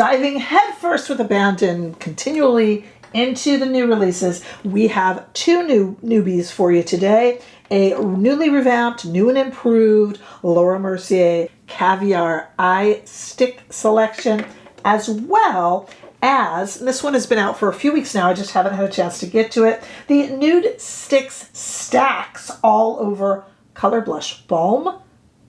Diving headfirst with abandon continually into the new releases, we have two new newbies for you today. A newly revamped, new and improved Laura Mercier Caviar Eye Stick Selection, as well as, and this one has been out for a few weeks now, I just haven't had a chance to get to it, the Nudestix Stax All Over Color Blush Balm.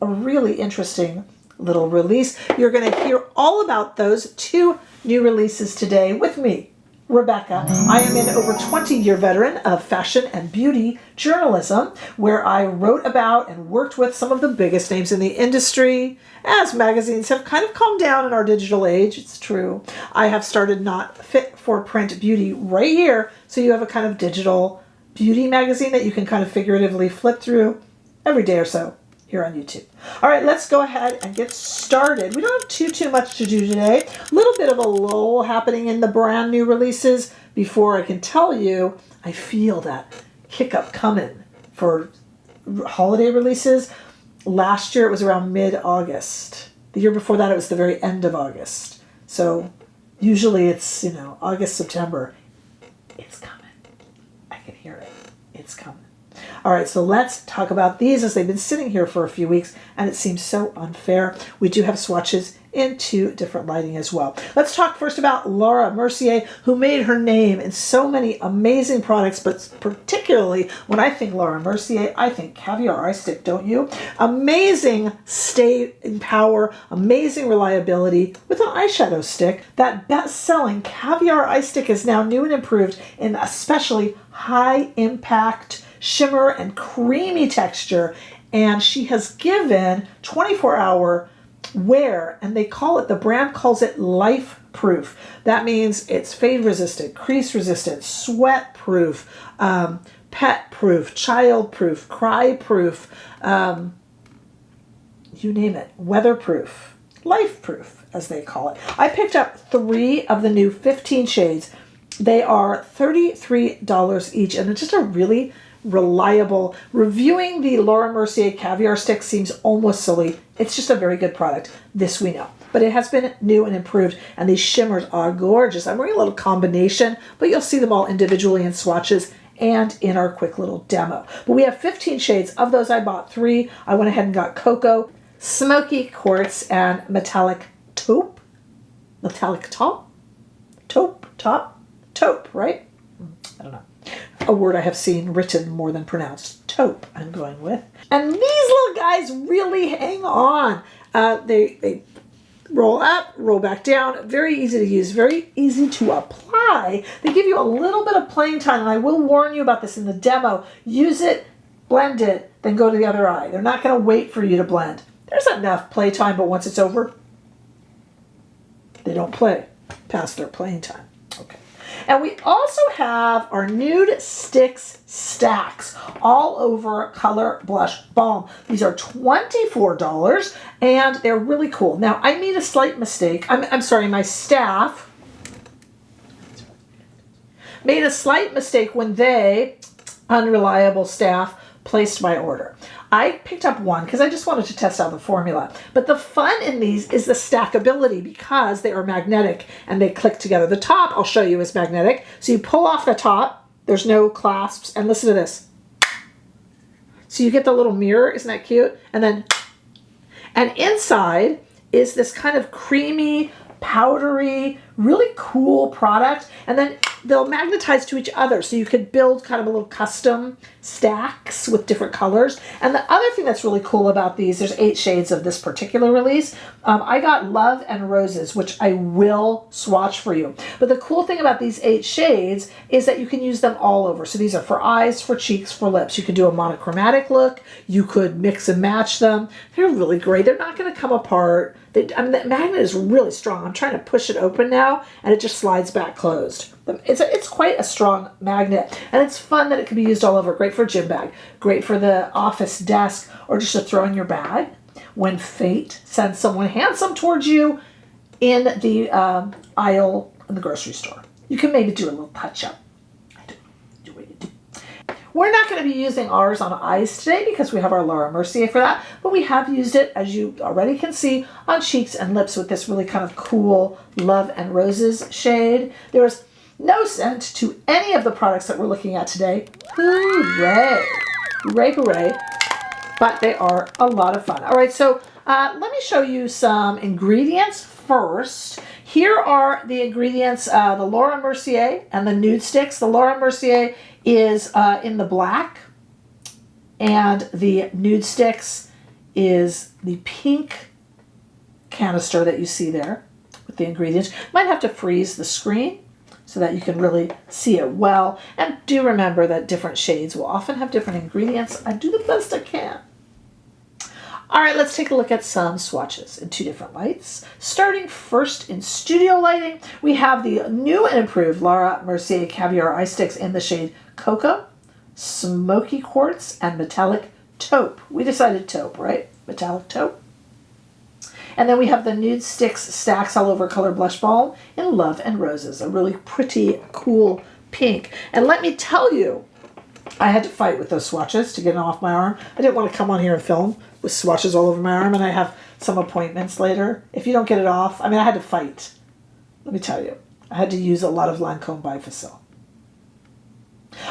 A really interesting little release. You're going to hear all about those two new releases today with me, Rebecca. I am an over 20-year veteran of fashion and beauty journalism, where I wrote about and worked with some of the biggest names in the industry. As magazines have kind of calmed down in our digital age, it's true, I have started Not Fit for Print Beauty right here, so you have a kind of digital beauty magazine that you can kind of figuratively flip through every day or so here on YouTube. All right, let's go ahead and get started. We don't have too much to do today. A little bit of a lull happening in the brand new releases before I can tell you I feel that hiccup coming for holiday releases. Last year it was around mid-August. The year before that it was the very end of August. So usually it's, August, September. It's coming. I can hear it. It's coming. All right, so let's talk about these as they've been sitting here for a few weeks and it seems so unfair. We do have swatches in two different lighting as well. Let's talk first about Laura Mercier, who made her name in so many amazing products, but particularly when I think Laura Mercier, I think Caviar Eye Stick, don't you? Amazing stay in power, amazing reliability with an eyeshadow stick. That best-selling Caviar Eye Stick is now new and improved in especially high impact shimmer and creamy texture, and she has given 24-hour wear, and the brand calls it life proof. That means it's fade resistant, crease resistant, sweat proof, pet proof, child proof, cry proof, you name it, weatherproof, life proof as they call it. I picked up 3 of the new 15 shades. They are $33 each, and it's just a really reliable. Reviewing the Laura Mercier Caviar Stick seems almost silly. It's just a very good product. This we know. But it has been new and improved, and these shimmers are gorgeous. I'm wearing a little combination, but you'll see them all individually in swatches and in our quick little demo. But we have 15 shades. Of those, I bought 3. I went ahead and got Cocoa, Smoky, Quartz, and Metallic Taupe. Metallic Taupe? Taupe, right? I don't know. A word I have seen written more than pronounced. Taupe, I'm going with. And these little guys really hang on. They roll up, roll back down. Very easy to use, very easy to apply. They give you a little bit of playing time, and I will warn you about this in the demo. Use it, blend it, then go to the other eye. They're not going to wait for you to blend. There's enough play time, but once it's over, they don't play past their playing time. Okay. And we also have our Nudestix Stax All Over Color Blush Balm. These are $24 and they're really cool. Now, I made a slight mistake. I'm sorry, my staff made a slight mistake when they, unreliable staff, placed my order. I picked up 1 because I just wanted to test out the formula. But the fun in these is the stackability because they are magnetic and they click together. The top, I'll show you, is magnetic. So you pull off the top, there's no clasps, and listen to this. So you get the little mirror, isn't that cute? And inside is this kind of creamy, powdery, really cool product. And then they'll magnetize to each other, so you could build kind of a little custom stacks with different colors. And the other thing that's really cool about these, there's 8 shades of this particular release. I got Love and Roses, which I will swatch for you. But the cool thing about these 8 shades is that you can use them all over. So these are for eyes, for cheeks, for lips. You can do a monochromatic look. You could mix and match them. They're really great. They're not going to come apart. I mean, that magnet is really strong. I'm trying to push it open now, and it just slides back closed. It's quite a strong magnet, and it's fun that it can be used all over. Great for a gym bag, great for the office desk, or just to throw in your bag when fate sends someone handsome towards you in the aisle in the grocery store. You can maybe do a little touch-up. I don't know what you do. We're not going to be using ours on eyes today because we have our Laura Mercier for that, but we have used it, as you already can see, on cheeks and lips with this really kind of cool Love and Roses shade. There is no scent to any of the products that we're looking at today. Hooray! Hooray, hooray. But they are a lot of fun. All right, so let me show you some ingredients first. Here are the ingredients, the Laura Mercier and the Nudestix. The Laura Mercier is in the black, and the Nudestix is the pink canister that you see there with the ingredients. You might have to freeze the screen so that you can really see it well. And do remember that different shades will often have different ingredients. I do the best I can. All right, let's take a look at some swatches in 2 different lights. Starting first in studio lighting, we have the new and improved Laura Mercier Caviar Eye Sticks in the shade Cocoa, Smoky Quartz, and Metallic Taupe. We decided Taupe, right? Metallic Taupe. And then we have the Nudestix Stax All Over Color Blush Balm in Love and Roses, a really pretty, cool pink. And let me tell you, I had to fight with those swatches to get them off my arm. I didn't want to come on here and film with swatches all over my arm, and I have some appointments later. If you don't get it off, I mean, I had to fight. Let me tell you, I had to use a lot of Lancome Bifacil.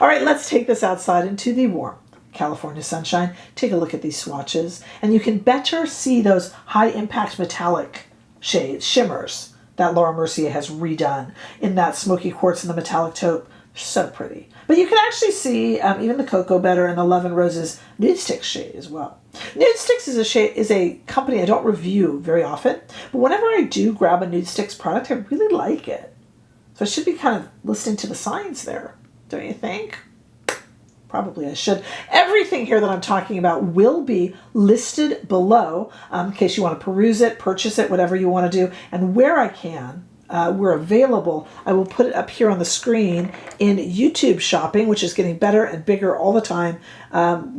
All right, let's take this outside into the warm California sunshine. Take a look at these swatches, and you can better see those high impact metallic shades, shimmers, that Laura Mercier has redone in that Smoky Quartz and the Metallic Taupe. So pretty. But you can actually see even the Cocoa better and the Love and Roses Nudestix shade as well. Nudestix is a company I don't review very often, but whenever I do grab a Nudestix product, I really like it. So I should be kind of listening to the signs there, don't you think? Probably I should. Everything here that I'm talking about will be listed below in case you want to peruse it, purchase it, whatever you want to do. And where I can, we're available. I will put it up here on the screen in YouTube shopping, which is getting better and bigger all the time.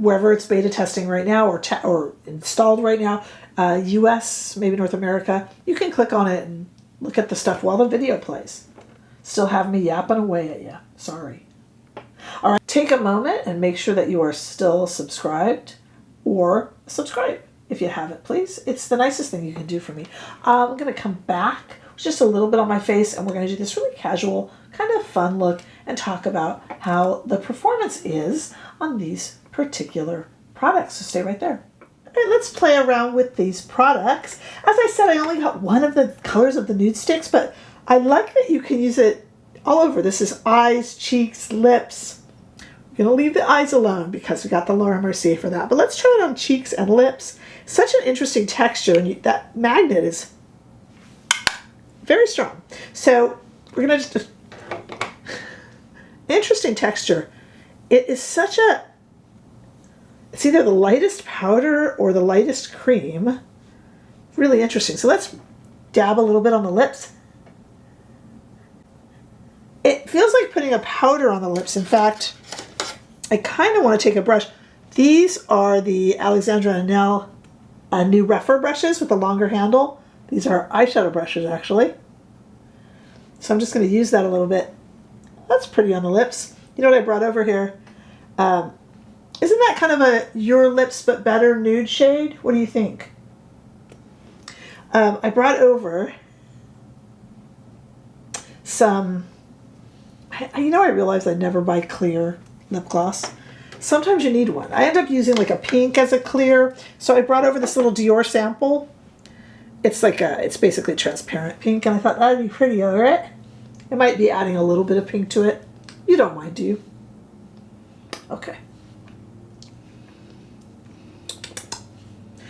Wherever it's beta testing right now or installed right now, US, maybe North America, you can click on it and look at the stuff while the video plays. Still have me yapping away at you. Sorry. All right, take a moment and make sure that you are still subscribed, or subscribe if you haven't, please. It's the nicest thing you can do for me. I'm going to come back with just a little bit on my face, and we're going to do this really casual, kind of fun look and talk about how the performance is on these particular products. So stay right there. All right, let's play around with these products. As I said, I only got one of the colors of the Nudestix, but I like that you can use it all over. This is eyes, cheeks, lips. We're going to leave the eyes alone because we got the Laura Mercier for that. But let's try it on cheeks and lips. Such an interesting texture, and that magnet is very strong. So we're going to just... Interesting texture. It is such a... It's either the lightest powder or the lightest cream. Really interesting. So let's dab a little bit on the lips. It feels like putting a powder on the lips. In fact, I kind of want to take a brush. These are the Alexandra and Anele new Rephr brushes with the longer handle. These are eyeshadow brushes, actually. So I'm just going to use that a little bit. That's pretty on the lips. You know what I brought over here? Isn't that kind of a Your Lips But Better nude shade? What do you think? I brought over some... I realized I never buy clear lip gloss. Sometimes you need one. I end up using like a pink as a clear. So I brought over this little Dior sample. It's like it's basically transparent pink, and I thought that'd be pretty, all right? I might be adding a little bit of pink to it. You don't mind, do you? Okay.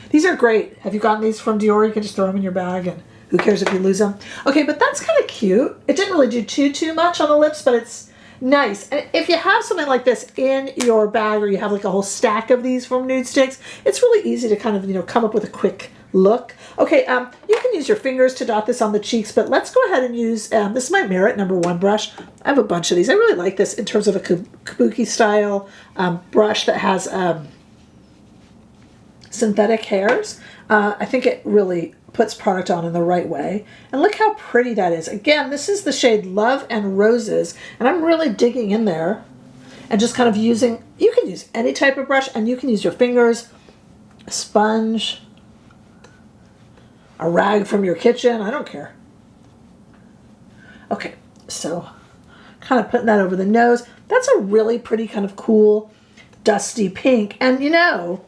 These are great. Have you gotten these from Dior? You can just throw them in your bag, and who cares if you lose them? Okay, but that's kind of cute. It didn't really do too much on the lips, but it's nice. And if you have something like this in your bag, or you have like a whole stack of these from Nudestix, it's really easy to kind of, come up with a quick look. Okay, you can use your fingers to dot this on the cheeks, but let's go ahead and use, this is my Merit #1 brush. I have a bunch of these. I really like this in terms of a kabuki style brush that has synthetic hairs. I think it really puts product on in the right way. And look how pretty that is. Again, this is the shade Love and Roses, and I'm really digging in there. and just kind of using, you can use any type of brush, and you can use your fingers, a sponge, a rag from your kitchen, I don't care. Okay, so kind of putting that over the nose. That's a really pretty kind of cool, dusty pink. And you know,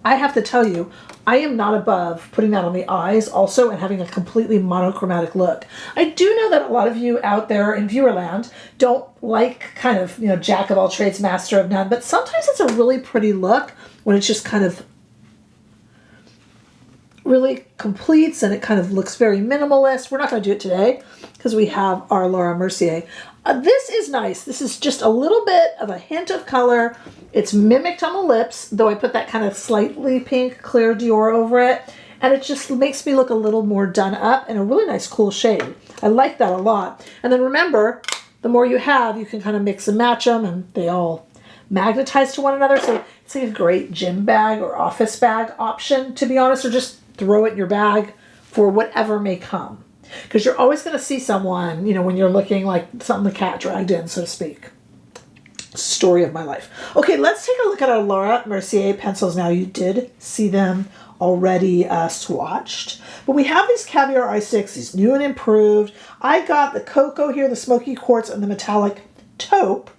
I have to tell you, I am not above putting that on the eyes also and having a completely monochromatic look. I do know that a lot of you out there in viewerland don't like kind of, you know, jack of all trades, master of none, but sometimes it's a really pretty look when it's just kind of really completes and it kind of looks very minimalist. We're not going to do it today because we have our Laura Mercier. This is nice. This is just a little bit of a hint of color. It's mimicked on the lips, though I put that kind of slightly pink clear Dior over it. And it just makes me look a little more done up in a really nice cool shade. I like that a lot. And then remember, the more you have, you can kind of mix and match them and they all magnetize to one another. So it's like a great gym bag or office bag option, to be honest, or just throw it in your bag for whatever may come. Because you're always going to see someone, you know, when you're looking like something the cat dragged in, so to speak. Story of my life. Okay, let's take a look at our Laura Mercier pencils now. You did see them already swatched. But we have these Caviar eye sticks, these new and improved. I got the Cocoa here, the Smoky Quartz, and the metallic Taupe.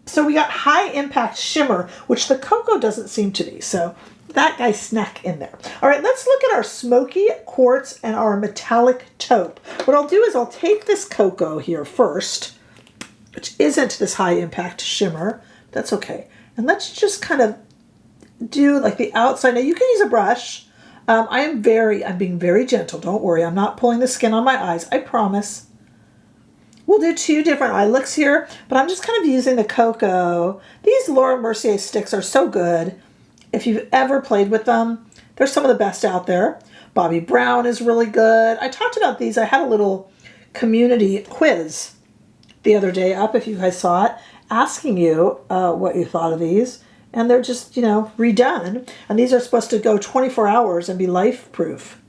So we got high impact shimmer, which the Cocoa doesn't seem to be. So that guy snuck in there. All right, let's look at our Smoky Quartz and our metallic Taupe. What I'll do is I'll take this Cocoa here first, which isn't this high impact shimmer. That's okay. And let's just kind of do like the outside. Now you can use a brush. I'm being very gentle. Don't worry. I'm not pulling the skin on my eyes. I promise. We'll do two different eye looks here, but I'm just kind of using the Cocoa. These Laura Mercier sticks are so good. If you've ever played with them, they're some of the best out there. Bobbi Brown is really good. I talked about these. I had a little community quiz the other day up, if you guys saw it, asking you what you thought of these. And they're just, you know, redone. And these are supposed to go 24 hours and be life-proof.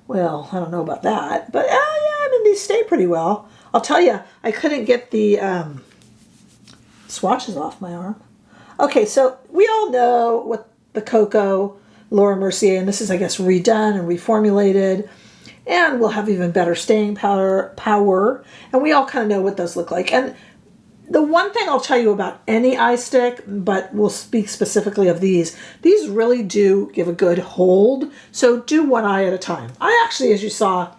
Well, I don't know about that. But, yeah, I mean, these stay pretty well. I'll tell you, I couldn't get the swatches off my arm. Okay, so we all know what the Cocoa, Laura Mercier, and this is, I guess, redone and reformulated. And we'll have even better staying power. And we all kind of know what those look like. And the one thing I'll tell you about any eye stick, but we'll speak specifically of these really do give a good hold. So do one eye at a time. I actually, as you saw,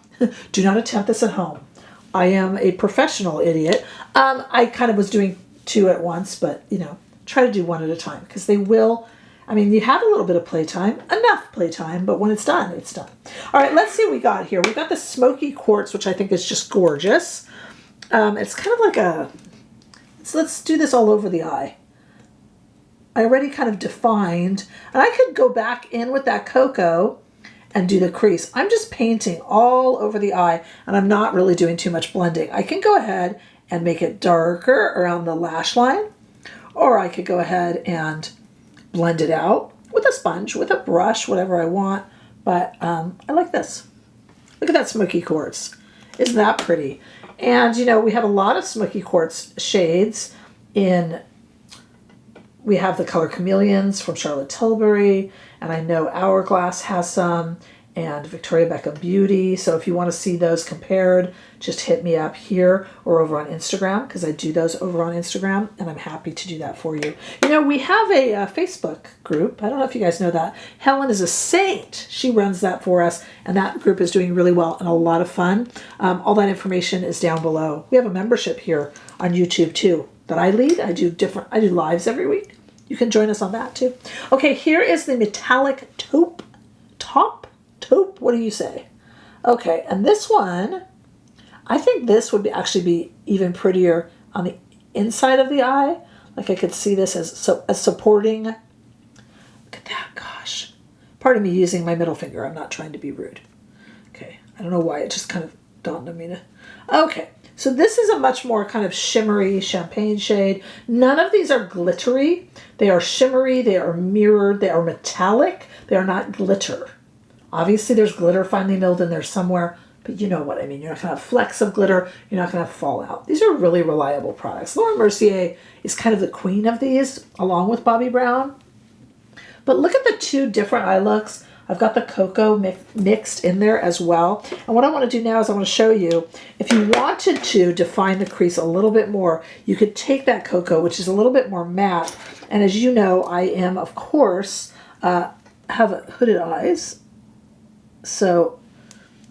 do not attempt this at home. I am a professional idiot. I kind of was doing two at once, but, you know, try to do one at a time because they will. I mean, you have a little bit of playtime, enough playtime, but when it's done, it's done. All right, let's see what we got here. We got the Smoky Quartz, which I think is just gorgeous. It's kind of like a, let's do this all over the eye. I already kind of defined, and I could go back in with that Cocoa and do the crease. I'm just painting all over the eye, and I'm not really doing too much blending. I can go ahead and make it darker around the lash line, or I could go ahead and blend it out with a sponge, with a brush, whatever I want. But I like this. Look at that Smoky Quartz. Isn't that pretty? And, you know, we have a lot of Smoky Quartz shades in, we have the color Chameleons from Charlotte Tilbury, and I know Hourglass has some, and Victoria Beckham Beauty. So if you want to see those compared, just hit me up here or over on Instagram, because I do those over on Instagram, and I'm happy to do that for you. You know, we have a Facebook group. I don't know if you guys know that. Helen is a saint. She runs that for us, and that group is doing really well and a lot of fun. All that information is down below. We have a membership here on YouTube too that I lead. I do lives every week. You can join us on that too. Okay, here is the metallic Taupe. Taupe, what do you say? Okay, and this one, I think this would actually be even prettier on the inside of the eye. Like I could see this as supporting. Look at that, gosh. Pardon me using my middle finger. I'm not trying to be rude. Okay, I don't know why. It just kind of dawned on me to. Okay, so this is a much more kind of shimmery champagne shade. None of these are glittery. They are shimmery. They are mirrored. They are metallic. They are not glitter. Obviously, there's glitter finely milled in there somewhere. but you know what I mean. You're not going to have flecks of glitter. You're not going to have fallout. These are really reliable products. Laura Mercier is kind of the queen of these, along with Bobbi Brown. But look at the two different eye looks. I've got the cocoa mixed in there as well. And what I want to do now is I want to show you, if you wanted to define the crease a little bit more, you could take that cocoa, which is a little bit more matte. And as you know, I am, of course, have hooded eyes. So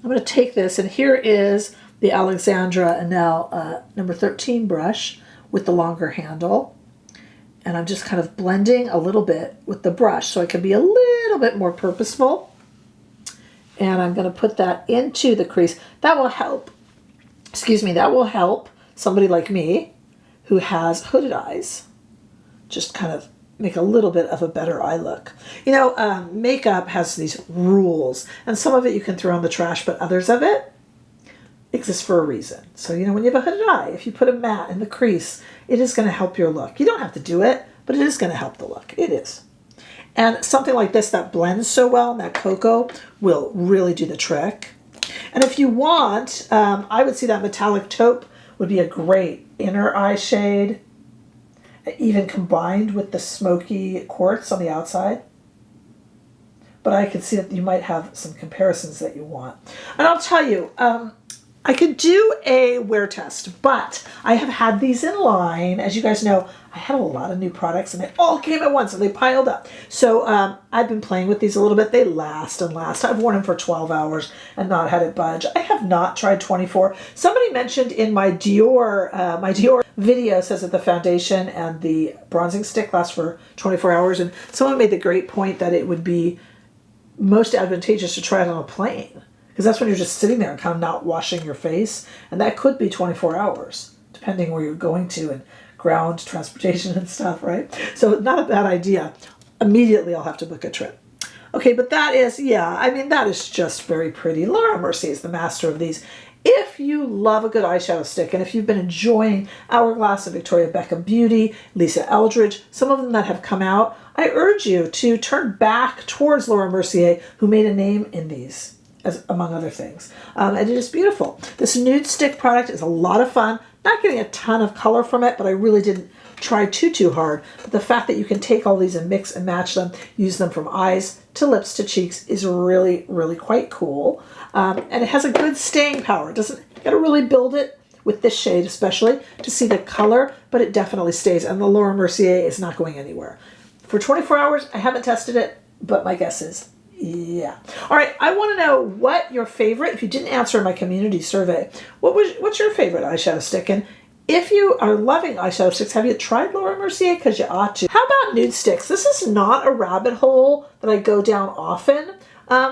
I'm going to take this, and here is the Alexandra Anele number 13 brush with the longer handle. And I'm just kind of blending a little bit with the brush so I can be a little bit more purposeful. And I'm going to put that into the crease. That will help, excuse me, that will help somebody like me who has hooded eyes just kind of make a little bit of a better eye look. You know, makeup has these rules, and some of it you can throw in the trash, but others of it exists for a reason. So, you know, when you have a hooded eye, if you put a matte in the crease, it is going to help your look. You don't have to do it, but it is going to help the look. It is. And something like this that blends so well, and that cocoa will really do the trick. And if you want, I would see that metallic taupe would be a great inner eye shade, even combined with the smoky quartz on the outside. But I could see that you might have some comparisons that you want. And I'll tell you, I could do a wear test, but I have had these in line. As you guys know, I had a lot of new products and they all came at once and they piled up. So I've been playing with these a little bit. They last and last. I've worn them for 12 hours and not had it budge. I have not tried 24. Somebody mentioned in my Dior video says that the foundation and the bronzing stick last for 24 hours. And someone made the great point that it would be most advantageous to try it on a plane, because that's when you're just sitting there and kind of not washing your face. And that could be 24 hours, depending where you're going to and ground transportation and stuff, right? So not a bad idea. Immediately I'll have to book a trip. Okay, but that is, yeah, I mean, that is just very pretty. Laura Mercier is the master of these. If you love a good eyeshadow stick, and if you've been enjoying Hourglass and Victoria Beckham Beauty, Lisa Eldridge, some of them that have come out, I urge you to turn back towards Laura Mercier, who made a name in these, as among other things. And it is beautiful. This nude stick product is a lot of fun. Not getting a ton of color from it, but I really didn't try too hard. But the fact that you can take all these and mix and match them, use them from eyes to lips to cheeks is really, really quite cool. And it has a good staying power. It doesn't, you gotta really build it with this shade especially to see the color, but it definitely stays. And the Laura Mercier is not going anywhere. For 24 hours, I haven't tested it, but my guess is yeah. All right, I want to know what your favorite, if you didn't answer in my community survey, what's your favorite eyeshadow stick? And if you are loving eyeshadow sticks, have you tried Laura Mercier? Because you ought to. How about nude sticks? This is not a rabbit hole that I go down often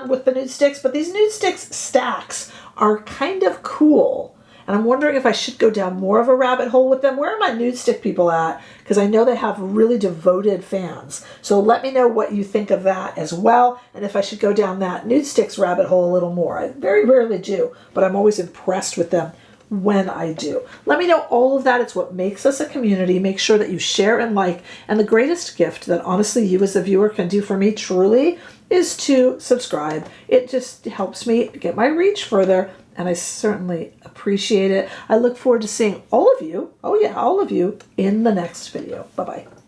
with the nude sticks, but these Nudestix Stax are kind of cool. And I'm wondering if I should go down more of a rabbit hole with them. Where are my nude stick people at? Because I know they have really devoted fans. So let me know what you think of that as well. And if I should go down that nude sticks rabbit hole a little more. I very rarely do, but I'm always impressed with them when I do. Let me know all of that. It's what makes us a community. Make sure that you share and like. And the greatest gift that honestly you as a viewer can do for me truly is to subscribe. It just helps me get my reach further, and I certainly appreciate it. I look forward to seeing all of you, oh yeah, all of you, in the next video. Bye-bye.